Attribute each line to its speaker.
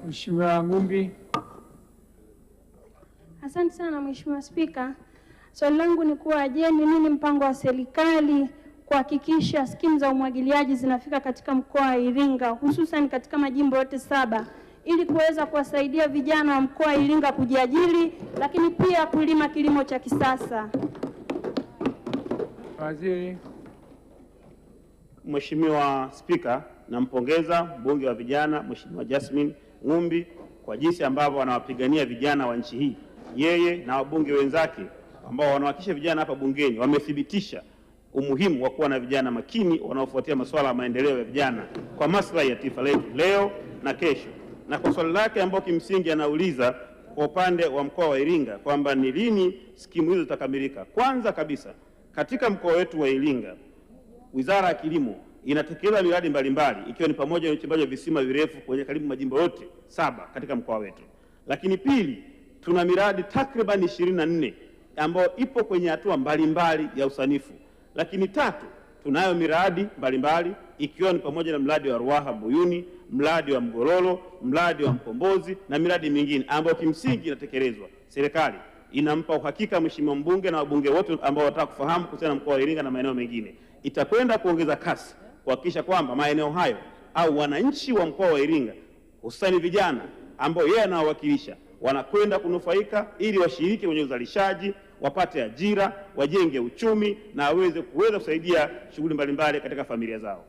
Speaker 1: Mheshimiwa Ngumbi.
Speaker 2: Asante sana Mheshimiwa Spika. Swali langu ni kuwa je, ni nini mpango wa serikali kuhakikisha skimu za umwagiliaji zinafika katika mkoa wa Iringa hususan katika majimbo yote 7 ili kuweza kuwasaidia vijana wa mkoa wa Iringa kujiajiri lakini pia kulima kilimo cha kisasa?
Speaker 1: Waziri.
Speaker 3: Mheshimiwa Spika, nampongeza mbunge wa vijana Mheshimiwa Jasmine Ngumbi kwa jinsi ambavyo wanawapigania vijana wa nchi hii. Yeye na wabunge wenzake ambao wanawakilisha vijana hapa bungeni wamethibitisha umuhimu wa kuwa na vijana makini wanaofuatia masuala ya maendeleo ya vijana kwa maslahi ya taifa letu leo na kesho. Na kwa swali lake ambao kimsingi anauliza kwa upande wa mkoa wa Iringa kwamba ni lini skimu hizo zitakamilika. Kwanza kabisa, katika mkoa wetu wa Iringa, Wizara ya Kilimo inatekeleza miradi mbalimbali ikiwa ni pamoja na uchimbaji wa visima virefu kwenye karibu majimbo yote 7 katika mkoa wetu. Lakini pili, tuna miradi takriban 24 ambayo ipo kwenye hatua mbalimbali ya usanifu. Lakini tatu, tunayo miradi mbalimbali ikiwa ni pamoja na mradi wa Ruaha Mbuyuni, mradi wa Mgololo, mradi wa Mkombozi na miradi mingine ambayo kimsingi inatekelezwa. Serikali inampa uhakika Mheshimiwa mbunge na wabunge wote ambao wanataka kufahamu kuhusiana na mkoa wa Iringa na maeneo mengine, itakwenda kuongeza kasi kuhakikisha kwamba maeneo hayo au wananchi wa mkoa wa Iringa hususani vijana ambao yeye anawakilisha wanakwenda kunufaika ili washiriki kwenye uzalishaji, wapate ajira, wajenge uchumi na waweze kusaidia shughuli mbalimbali katika familia zao.